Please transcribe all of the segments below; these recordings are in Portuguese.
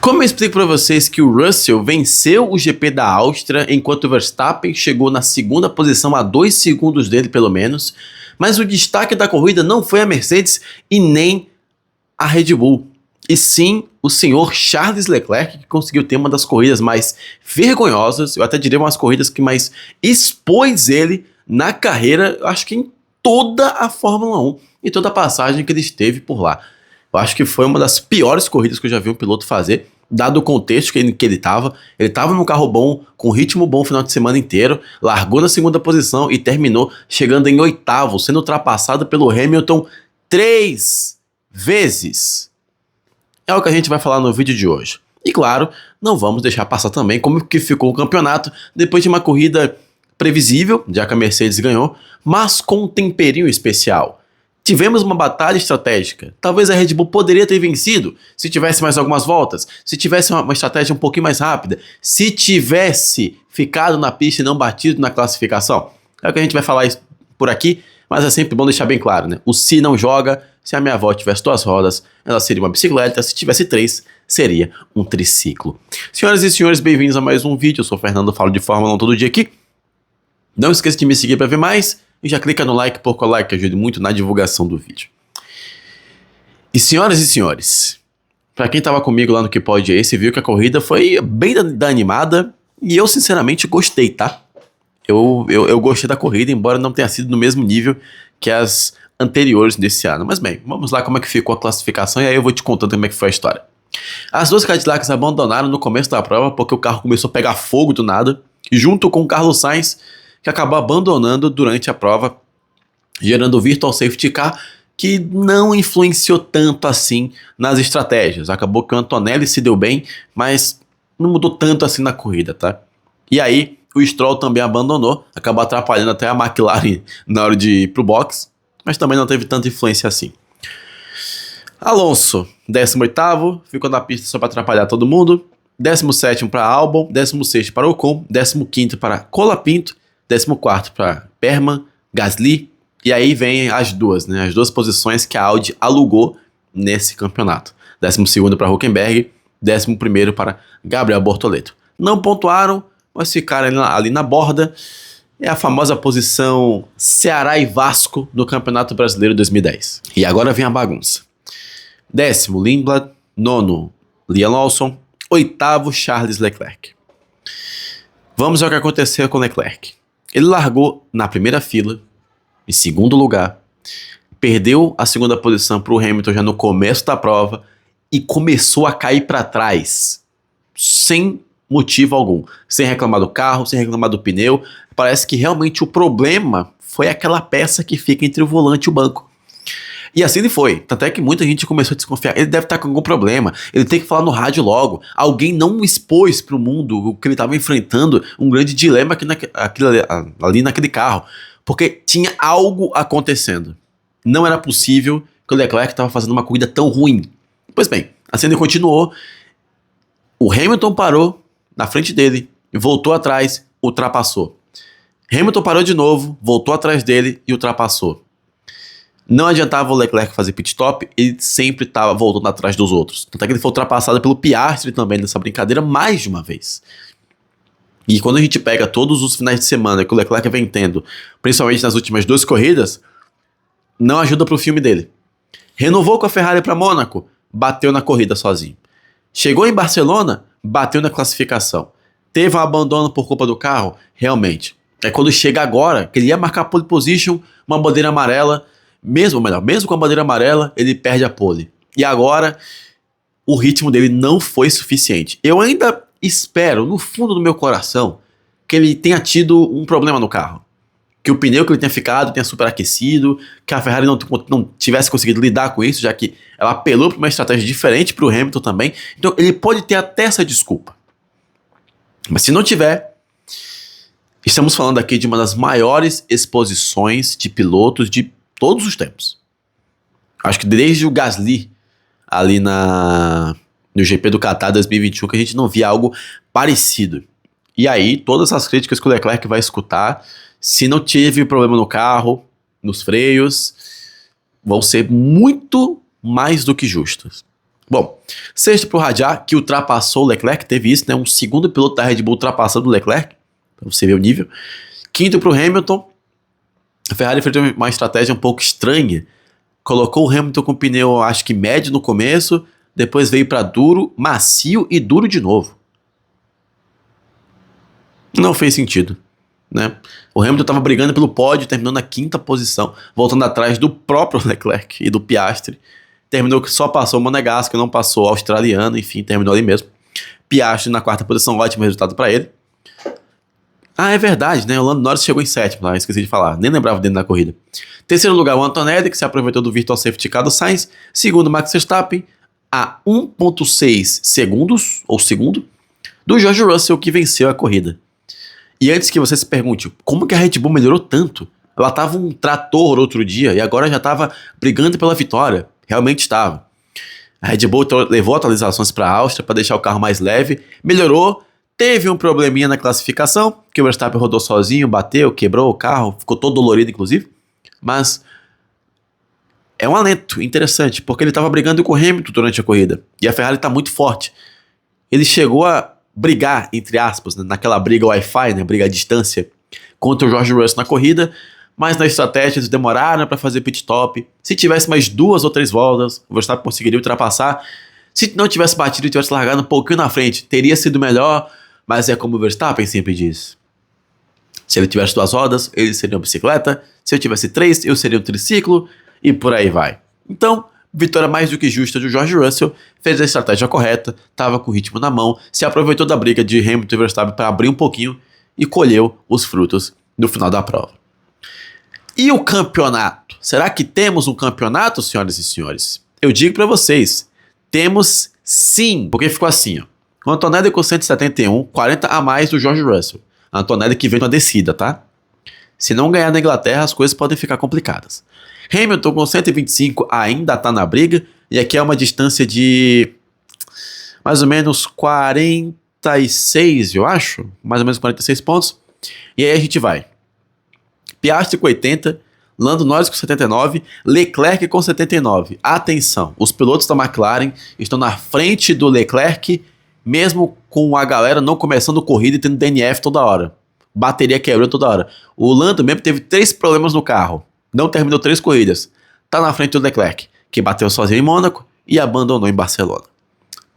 Como eu explico para vocês que o Russell venceu o GP da Áustria, enquanto o Verstappen chegou na segunda posição a 2 segundos dele pelo menos, mas o destaque da corrida não foi a Mercedes e nem a Red Bull, e sim o senhor Charles Leclerc, que conseguiu ter uma das corridas mais vergonhosas, eu até diria umas corridas que mais expôs ele na carreira, eu acho que em toda a Fórmula 1 e toda a passagem que ele esteve por lá. Eu acho que foi uma das piores corridas que eu já vi um piloto fazer, dado o contexto que ele estava. Ele estava num carro bom, com ritmo bom o final de semana inteiro, largou na segunda posição e terminou chegando em oitavo, sendo ultrapassado pelo Hamilton 3 vezes. É o que a gente vai falar no vídeo de hoje. E claro, não vamos deixar passar também como que ficou o campeonato depois de uma corrida previsível, já que a Mercedes ganhou, mas com um temperinho especial. Tivemos uma batalha estratégica. Talvez a Red Bull poderia ter vencido se tivesse mais algumas voltas, se tivesse uma estratégia um pouquinho mais rápida, se tivesse ficado na pista e não batido na classificação. É o que a gente vai falar por aqui, mas é sempre bom deixar bem claro, né? O se não joga, se a minha avó tivesse 2 rodas, ela seria uma bicicleta, se tivesse 3, seria um triciclo. Senhoras e senhores, bem-vindos a mais um vídeo. Eu sou o Fernando, falo de Fórmula 1 todo dia aqui. Não esqueça de me seguir para ver mais. E já clica no like, porque o like ajuda muito na divulgação do vídeo. E senhoras e senhores, para quem estava comigo lá no Que Pode Esse, viu que a corrida foi bem animada e eu sinceramente gostei, tá? Eu gostei da corrida, embora não tenha sido no mesmo nível que as anteriores desse ano. Mas bem, vamos lá como é que ficou a classificação e aí eu vou te contando como é que foi a história. As 2 Cadillacs abandonaram no começo da prova porque o carro começou a pegar fogo do nada, junto com o Carlos Sainz, que acabou abandonando durante a prova, gerando o Virtual Safety Car, que não influenciou tanto assim nas estratégias. Acabou que o Antonelli se deu bem, mas não mudou tanto assim na corrida, tá? E aí, o Stroll também abandonou, acabou atrapalhando até a McLaren na hora de ir pro box, mas também não teve tanta influência assim. Alonso, 18º, ficou na pista só para atrapalhar todo mundo. 17º para Albon, 16º para Ocon, 15º para Colapinto, 14º para Perman, Gasly, e aí vem as duas posições que a Audi alugou nesse campeonato. 12º para Hülkenberg, 11º para Gabriel Bortoleto. Não pontuaram, mas ficaram ali na borda. É a famosa posição Ceará e Vasco do Campeonato Brasileiro 2010. E agora vem a bagunça. 10º Lindblad, 9º Liam Lawson, 8º Charles Leclerc. Vamos ao que aconteceu com Leclerc. Ele largou na primeira fila, em segundo lugar, perdeu a segunda posição para o Hamilton já no começo da prova e começou a cair para trás, sem motivo algum, sem reclamar do carro, sem reclamar do pneu. Parece que realmente o problema foi aquela peça que fica entre o volante e o banco. E assim ele foi, tanto é que muita gente começou a desconfiar, ele deve estar com algum problema, ele tem que falar no rádio logo, alguém não expôs para o mundo o que ele estava enfrentando, um grande dilema ali naquele carro, porque tinha algo acontecendo. Não era possível que o Leclerc estava fazendo uma corrida tão ruim. Pois bem, assim ele continuou, o Hamilton parou na frente dele, voltou atrás, ultrapassou. Hamilton parou de novo, voltou atrás dele e ultrapassou. Não adiantava o Leclerc fazer pit stop, ele sempre estava voltando atrás dos outros. Tanto é que ele foi ultrapassado pelo Piastri também nessa brincadeira mais de uma vez. E quando a gente pega todos os finais de semana que o Leclerc vem tendo, principalmente nas últimas 2 corridas, não ajuda pro filme dele. Renovou com a Ferrari para Mônaco, bateu na corrida sozinho. Chegou em Barcelona, bateu na classificação. Teve um abandono por culpa do carro? Realmente. É quando chega agora, que ele ia marcar pole position, uma bandeira amarela, mesmo com a bandeira amarela, ele perde a pole. E agora, o ritmo dele não foi suficiente. Eu ainda espero, no fundo do meu coração, que ele tenha tido um problema no carro. Que o pneu que ele tenha ficado tenha superaquecido, que a Ferrari não tivesse conseguido lidar com isso, já que ela apelou para uma estratégia diferente para o Hamilton também. Então ele pode ter até essa desculpa. Mas se não tiver, estamos falando aqui de uma das maiores exposições de pilotos de todos os tempos. Acho que desde o Gasly ali no GP do Qatar 2021 que a gente não via algo parecido. E aí, todas as críticas que o Leclerc vai escutar, se não teve problema no carro, nos freios, vão ser muito mais do que justas. Bom, sexto pro Rajah, que ultrapassou o Leclerc, teve isso, né? Um segundo piloto da Red Bull ultrapassando o Leclerc, pra você ver o nível. Quinto pro Hamilton, a Ferrari fez uma estratégia um pouco estranha. Colocou o Hamilton com pneu, acho que médio no começo, depois veio para duro, macio e duro de novo. Não fez sentido, né? O Hamilton estava brigando pelo pódio, terminou na quinta posição, voltando atrás do próprio Leclerc e do Piastri. Terminou que só passou o Monegasco, não passou o australiano, enfim, terminou ali mesmo. Piastri na quarta posição, ótimo resultado para ele. Ah, é verdade, né? O Lando Norris chegou em sétimo, lá, esqueci de falar, nem lembrava dele na corrida. Terceiro lugar, o Antonelli, que se aproveitou do Virtual Safety Car do Sainz. Segundo, Max Verstappen, a 1.6 segundos, ou segundo, do George Russell, que venceu a corrida. E antes que você se pergunte, como que a Red Bull melhorou tanto? Ela tava um trator outro dia e agora já tava brigando pela vitória. Realmente estava. A Red Bull levou atualizações para a Áustria para deixar o carro mais leve, melhorou. Teve um probleminha na classificação, que o Verstappen rodou sozinho, bateu, quebrou o carro, ficou todo dolorido, inclusive. Mas é um alento interessante, porque ele estava brigando com o Hamilton durante a corrida. E a Ferrari está muito forte. Ele chegou a brigar, entre aspas, né, naquela briga Wi-Fi, né, briga à distância, contra o George Russell na corrida, mas na estratégia eles demoraram para fazer pit stop. Se tivesse mais 2 ou 3 voltas, o Verstappen conseguiria ultrapassar. Se não tivesse batido e tivesse largado um pouquinho na frente, teria sido melhor. Mas é como o Verstappen sempre diz. Se ele tivesse 2 rodas, ele seria uma bicicleta. Se eu tivesse 3, eu seria um triciclo. E por aí vai. Então, vitória mais do que justa do George Russell. Fez a estratégia correta. Estava com o ritmo na mão. Se aproveitou da briga de Hamilton e Verstappen para abrir um pouquinho. E colheu os frutos no final da prova. E o campeonato? Será que temos um campeonato, senhoras e senhores? Eu digo para vocês. Temos sim. Porque ficou assim, ó. O Antonelli com 171, 40 a mais do George Russell. A Antonelli que vem numa descida, tá? Se não ganhar na Inglaterra, as coisas podem ficar complicadas. Hamilton com 125 ainda tá na briga. E aqui é uma distância de mais ou menos 46, eu acho. Mais ou menos 46 pontos. E aí a gente vai. Piastri com 80, Lando Norris com 79, Leclerc com 79. Atenção, os pilotos da McLaren estão na frente do Leclerc, mesmo com a galera não começando corrida e tendo DNF toda hora. Bateria quebrando toda hora. O Lando mesmo teve 3 problemas no carro. Não terminou 3 corridas. Tá na frente do Leclerc, que bateu sozinho em Mônaco e abandonou em Barcelona.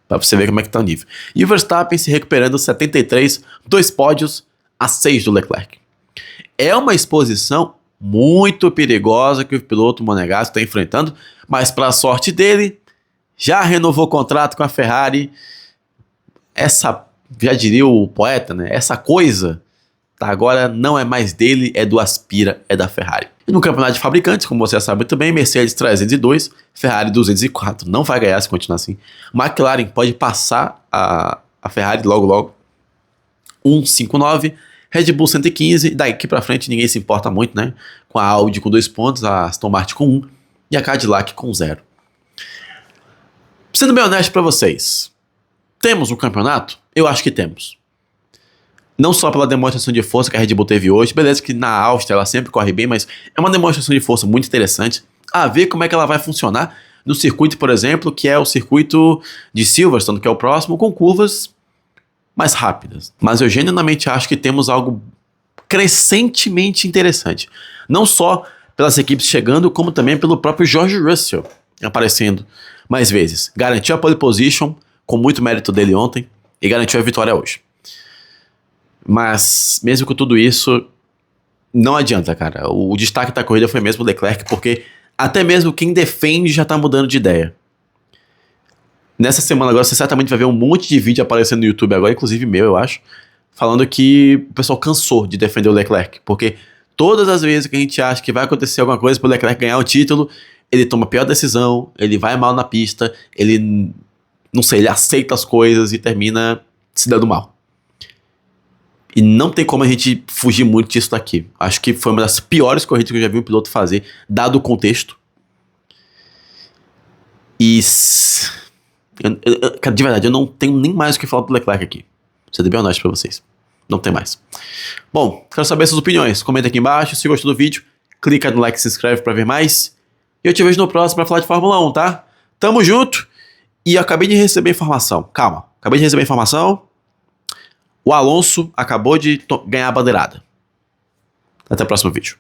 Pra você ver como é que tá o nível. E o Verstappen se recuperando 73, 2 pódios a 6 do Leclerc. É uma exposição muito perigosa que o piloto monegasco está enfrentando, mas para a sorte dele, já renovou o contrato com a Ferrari. Essa, já diria o poeta, né? Essa coisa tá, agora não é mais dele, é do Aspira, é da Ferrari. E no campeonato de fabricantes, como você sabe muito bem, Mercedes 302, Ferrari 204. Não vai ganhar se continuar assim. McLaren pode passar a Ferrari logo logo. 159. Red Bull 115, daqui pra frente ninguém se importa muito, né? Com a Audi com 2 pontos, a Aston Martin com 1 e a Cadillac com 0. Sendo bem honesto pra vocês, temos um campeonato? Eu acho que temos. Não só pela demonstração de força que a Red Bull teve hoje, beleza que na Áustria ela sempre corre bem, mas é uma demonstração de força muito interessante. A ver como é que ela vai funcionar no circuito, por exemplo, que é o circuito de Silverstone, que é o próximo, com curvas mais rápidas. Mas eu genuinamente acho que temos algo crescentemente interessante. Não só pelas equipes chegando, como também pelo próprio George Russell aparecendo mais vezes. Garantiu a pole position, com muito mérito dele ontem, e garantiu a vitória hoje. Mas, mesmo com tudo isso, não adianta, cara. O destaque da corrida foi mesmo o Leclerc, porque até mesmo quem defende já tá mudando de ideia. Nessa semana agora você certamente vai ver um monte de vídeo aparecendo no YouTube agora, inclusive meu, eu acho, falando que o pessoal cansou de defender o Leclerc, porque todas as vezes que a gente acha que vai acontecer alguma coisa pro Leclerc ganhar o título, ele toma a pior decisão, ele vai mal na pista, ele, não sei, ele aceita as coisas e termina se dando mal. E não tem como a gente fugir muito disso daqui. Acho que foi uma das piores corridas que eu já vi um piloto fazer, dado o contexto. E cara, de verdade, eu não tenho nem mais o que falar do Leclerc aqui. Vou ser bem honesto pra vocês. Não tem mais. Bom, quero saber suas opiniões. Comenta aqui embaixo. Se gostou do vídeo, clica no like e se inscreve pra ver mais. E eu te vejo no próximo pra falar de Fórmula 1, tá? Tamo junto. E eu acabei de receber informação. Calma, acabei de receber informação. O Alonso acabou de ganhar a bandeirada. Até o próximo vídeo.